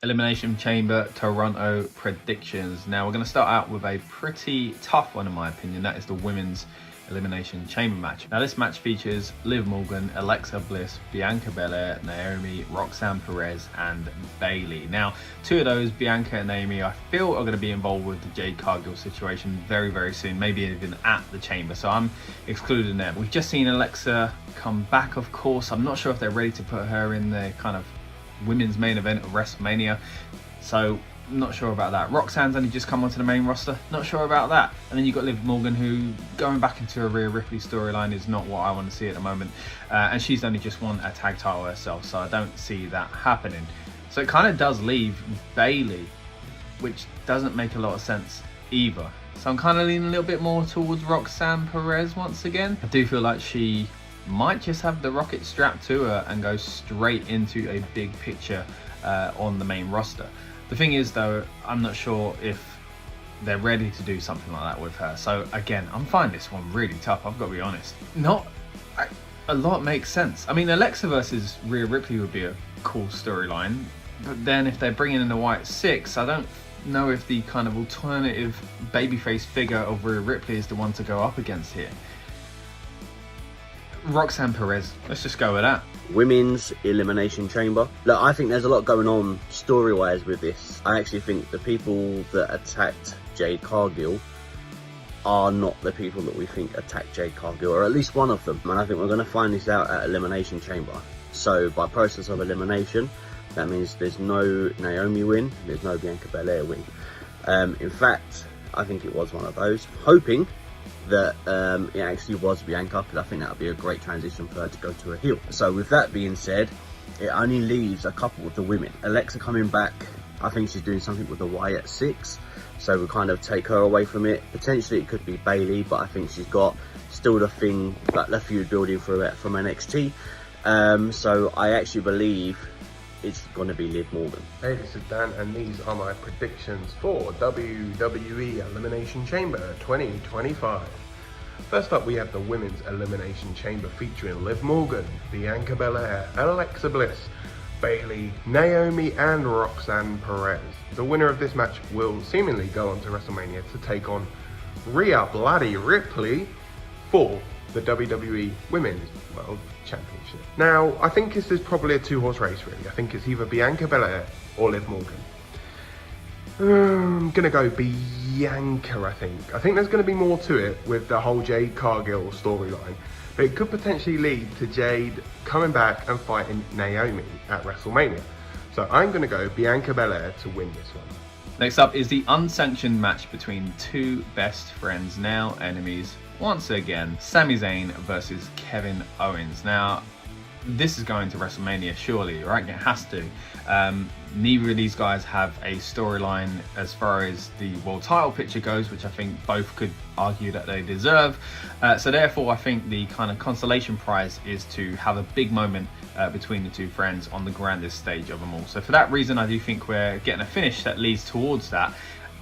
Elimination Chamber Toronto predictions. Now we're going to start out with a pretty tough one in my opinion. That is the women's Elimination Chamber match. Now this match features Liv Morgan, Alexa Bliss, Bianca Belair, Naomi, Roxanne Perez and Bayley. Now two of those, Bianca and Naomi, I feel are going to be involved with the Jade Cargill situation very soon, maybe even at the Chamber, so I'm excluding them. We've just seen Alexa come back, of course. I'm not sure if they're ready to put her in the kind of women's main event of WrestleMania, so not sure about that. Roxanne's only just come onto the main roster, not sure about that. And then you've got Liv Morgan, who going back into a Rhea Ripley storyline is not what I want to see at the moment, and she's only just won a tag title herself, so I don't see that happening. So it kind of does leave Bayley, which doesn't make a lot of sense either. So I'm kind of leaning a little bit more towards Roxanne Perez once again. I do feel like she might just have the rocket strapped to her and go straight into a big picture on the main roster. The thing is though, I'm not sure if they're ready to do something like that with her. So again, I'm finding this one really tough, I've got to be honest. A lot makes sense. I mean, Alexa versus Rhea Ripley would be a cool storyline, but then if they're bringing in the White Six, I don't know if the kind of alternative babyface figure of Rhea Ripley is the one to go up against here. Roxanne Perez, let's just go with that. Women's Elimination Chamber. Look, I think there's a lot going on story-wise with this. I actually think the people that attacked Jade Cargill are not the people that we think attacked Jade Cargill, or at least one of them. And I think we're going to find this out at Elimination Chamber. So by process of elimination, that means there's no Naomi win, there's no Bianca Belair win. In fact, I think it was one of those, hoping that it actually was Bianca, because I think that would be a great transition for her to go to a heel. So with that being said, it only leaves a couple of the women. Alexa coming back, I think she's doing something with the Wyatt Six, so we kind of take her away from it. Potentially it could be Bayley, but I think she's got still the thing, like the feud building for it from NXT. So I actually believe it's going to be Liv Morgan. Hey, this is Dan, and these are my predictions for WWE Elimination Chamber 2025. First up, we have the Women's Elimination Chamber featuring Liv Morgan, Bianca Belair, Alexa Bliss, Bayley, Naomi and Roxanne Perez. The winner of this match will seemingly go on to WrestleMania to take on Rhea Bloody Ripley for the WWE Women's World Championship. Now, I think this is probably a two-horse race, really. I think it's either Bianca Belair or Liv Morgan. I'm gonna go Bianca, I think. I think there's gonna be more to it with the whole Jade Cargill storyline, but it could potentially lead to Jade coming back and fighting Naomi at WrestleMania. So I'm gonna go Bianca Belair to win this one. Next up is the unsanctioned match between two best friends, now enemies, once again, Sami Zayn versus Kevin Owens. Now, this is going to WrestleMania, surely, right? It has to. Neither of these guys have a storyline as far as the world title picture goes, which I think both could argue that they deserve. So therefore, I think the kind of consolation prize is to have a big moment between the two friends on the grandest stage of them all. So for that reason, I do think we're getting a finish that leads towards that.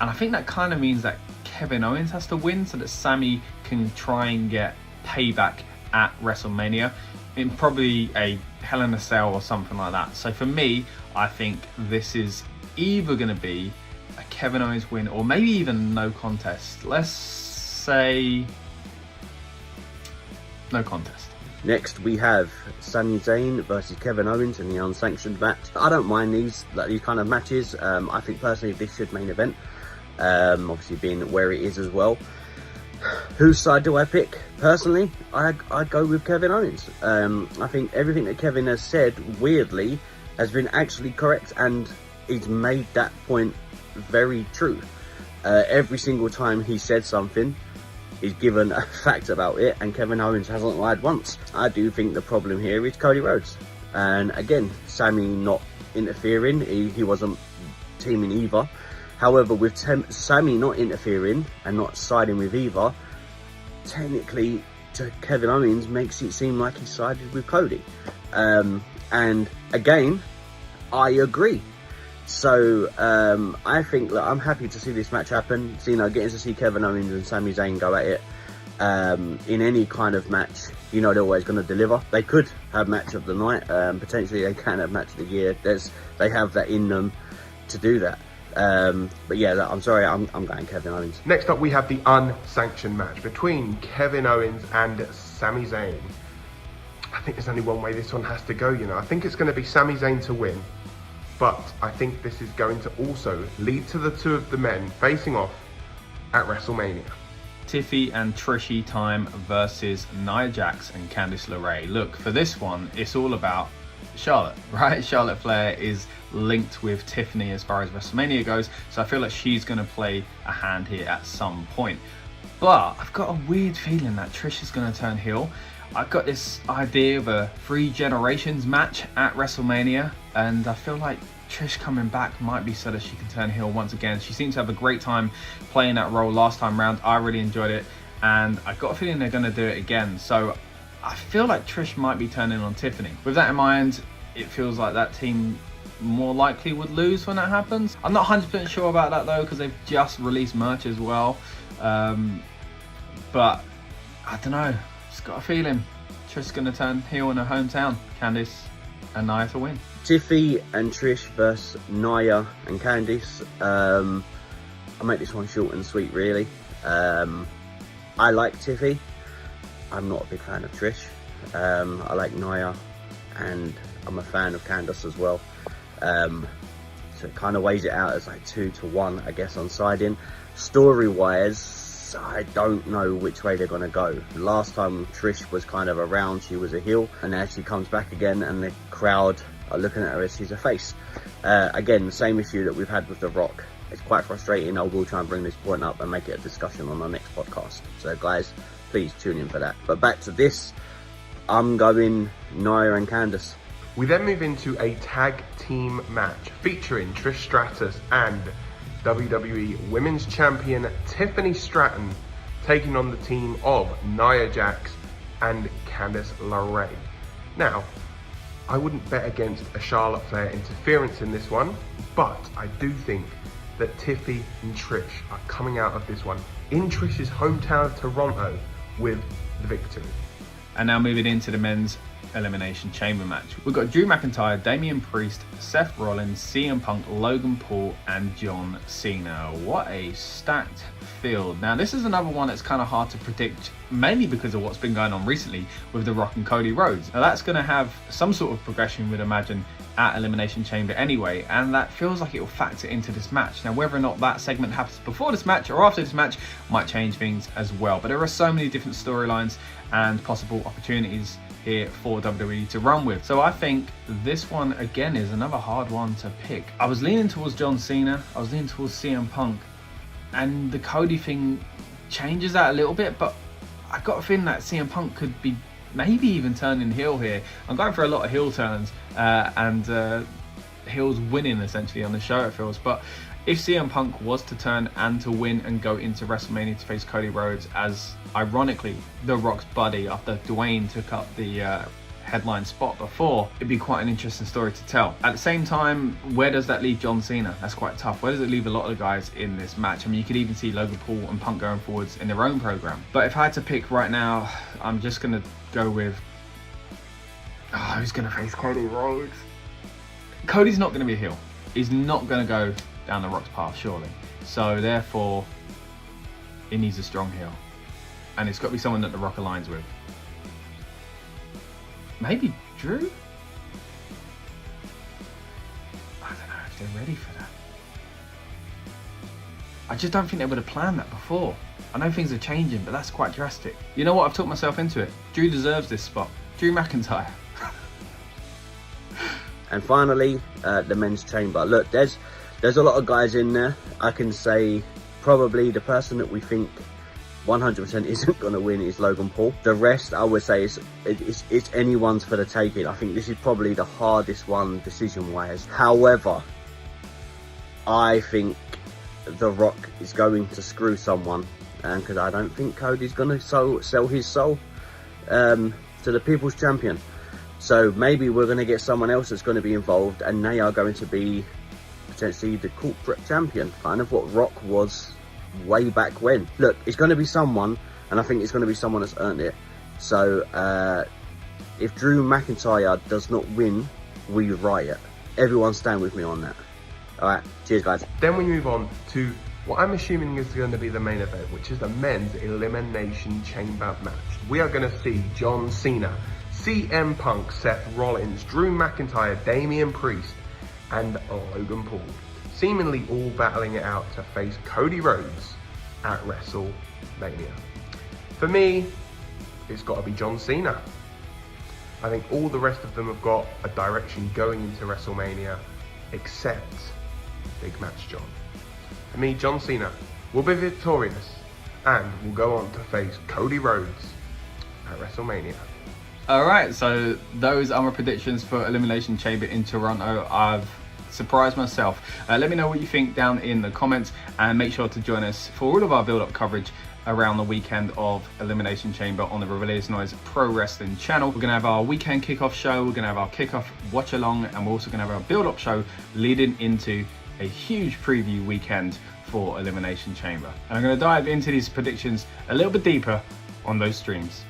And I think that kind of means that Kevin Owens has to win so that Sami can try and get payback at WrestleMania in probably a Hell in a Cell or something like that. So for me, I think this is either going to be a Kevin Owens win or maybe even no contest. Let's say no contest. Next we have Sami Zayn versus Kevin Owens in the unsanctioned match. I don't mind these kind of matches. I think personally this should main event. Obviously being where it is as well. Whose side do I pick? Personally, I'd go with Kevin Owens. I think everything that Kevin has said, weirdly, has been actually correct, and he's made that point very true. Every single time he said something, he's given a fact about it, and Kevin Owens hasn't lied once. I do think the problem here is Cody Rhodes. And again, Sami not interfering, he wasn't teaming either. However, with Sami not interfering and not siding with either, technically to Kevin Owens makes it seem like he sided with Cody. And again, I agree. So I think that I'm happy to see this match happen. So, getting to see Kevin Owens and Sami Zayn go at it in any kind of match, they're always going to deliver. They could have match of the night. Potentially they can have match of the year. They have that in them. to do that. But yeah, I'm sorry, I'm going Kevin Owens. Next up, we have the unsanctioned match between Kevin Owens and Sami Zayn. I think there's only one way this one has to go, you know. I think it's going to be Sami Zayn to win, but I think this is going to also lead to the two of the men facing off at WrestleMania. Tiffy and Trishy time versus Nia Jax and Candice LeRae. Look, for this one, it's all about Charlotte, right? Charlotte Flair is linked with Tiffany as far as WrestleMania goes, so I feel like she's going to play a hand here at some point. But I've got a weird feeling that Trish is going to turn heel. I've got this idea of a 3 generations match at WrestleMania, and I feel like Trish coming back might be so that she can turn heel once again. She seems to have a great time playing that role last time round. I really enjoyed it, and I got a feeling they're going to do it again. So I feel like Trish might be turning on Tiffany. With that in mind, it feels like that team more likely would lose when that happens. I'm not 100% sure about that though, because they've just released merch as well. But I don't know. Just got a feeling Trish's going to turn heel in her hometown. Candice and Nia to win. Tiffy and Trish versus Nia and Candice. I'll make this one short and sweet, really. I like Tiffy. I'm not a big fan of Trish. I like Nia, and I'm a fan of Candice as well. So it kind of weighs it out as like 2-1, I guess, on siding. Story-wise, I don't know which way they're going to go. Last time Trish was kind of around, she was a heel, and now she comes back again, and the crowd are looking at her as she's a face. Again, the same issue that we've had with The Rock. It's quite frustrating. I will try and bring this point up and make it a discussion on our next podcast. So guys, please tune in for that. But back to this, I'm going Nia and Candice. We then move into a tag team match featuring Trish Stratus and WWE Women's Champion Tiffany Stratton taking on the team of Nia Jax and Candice LeRae. Now, I wouldn't bet against a Charlotte Flair interference in this one, but I do think that Tiffy and Trish are coming out of this one in Trish's hometown of Toronto with the victory. And now moving into the men's Elimination Chamber match. We've got Drew McIntyre, Damian Priest, Seth Rollins, CM Punk, Logan Paul and John Cena. What a stacked field. Now this is another one that's kind of hard to predict, mainly because of what's been going on recently with The Rock and Cody Rhodes. Now that's going to have some sort of progression, we'd imagine, at Elimination Chamber anyway, and that feels like it will factor into this match. Now whether or not that segment happens before this match or after this match might change things as well, but there are so many different storylines and possible opportunities here for WWE to run with. So I think this one again is another hard one to pick. I was leaning towards John Cena, I was leaning towards CM Punk, and the Cody thing changes that a little bit, but I got a feeling that CM Punk could be maybe even turning heel here. I'm going for a lot of heel turns and heels winning essentially on the show, it feels. But if CM Punk was to turn and to win and go into WrestleMania to face Cody Rhodes as, ironically, The Rock's buddy after Dwayne took up the headline spot before, it'd be quite an interesting story to tell. At the same time, where does that leave John Cena? That's quite tough. Where does it leave a lot of the guys in this match? I mean, you could even see Logan Paul and Punk going forwards in their own program. But if I had to pick right now, I'm just going to go with... who's going to face Cody Rhodes? Cody's not going to be a heel. He's not going to go down The Rock's path, surely. So therefore, he needs a strong heel. And it's got to be someone that The Rock aligns with. Maybe Drew? I don't know if they're ready for that. I just don't think they would have planned that before. I know things are changing, but that's quite drastic. You know what? I've talked myself into it. Drew deserves this spot. Drew McIntyre. And finally, the men's chamber. Look, there's a lot of guys in there. I can say probably the person that we think 100% isn't going to win is Logan Paul. The rest, I would say, it's anyone's for the taking. I think this is probably the hardest one decision-wise. However, I think The Rock is going to screw someone, because I don't think Cody's going to sell his soul to the People's Champion. So maybe we're going to get someone else that's going to be involved, and they are going to be potentially the corporate champion, kind of what Rock was way back when. Look, it's going to be someone, and I think it's going to be someone that's earned it. So if Drew McIntyre does not win, we riot. Everyone stand with me on that. All right, cheers, guys. Then we move on to what I'm assuming is going to be the main event, which is the men's Elimination Chamber match. We are going to see John Cena, CM Punk, Seth Rollins, Drew McIntyre, Damian Priest, and Logan Paul, seemingly all battling it out to face Cody Rhodes at WrestleMania. For me, it's got to be John Cena. I think all the rest of them have got a direction going into WrestleMania, except Big Match John. For me, John Cena will be victorious and will go on to face Cody Rhodes at WrestleMania. Alright, so those are my predictions for Elimination Chamber in Toronto. I've surprised myself. Let me know what you think down in the comments, and make sure to join us for all of our build-up coverage around the weekend of Elimination Chamber on the Rebellious Noise Pro Wrestling channel. We're going to have our Weekend Kickoff show, we're going to have our Kickoff watch along, and we're also going to have our build-up show leading into a huge preview weekend for Elimination Chamber. And I'm going to dive into these predictions a little bit deeper on those streams.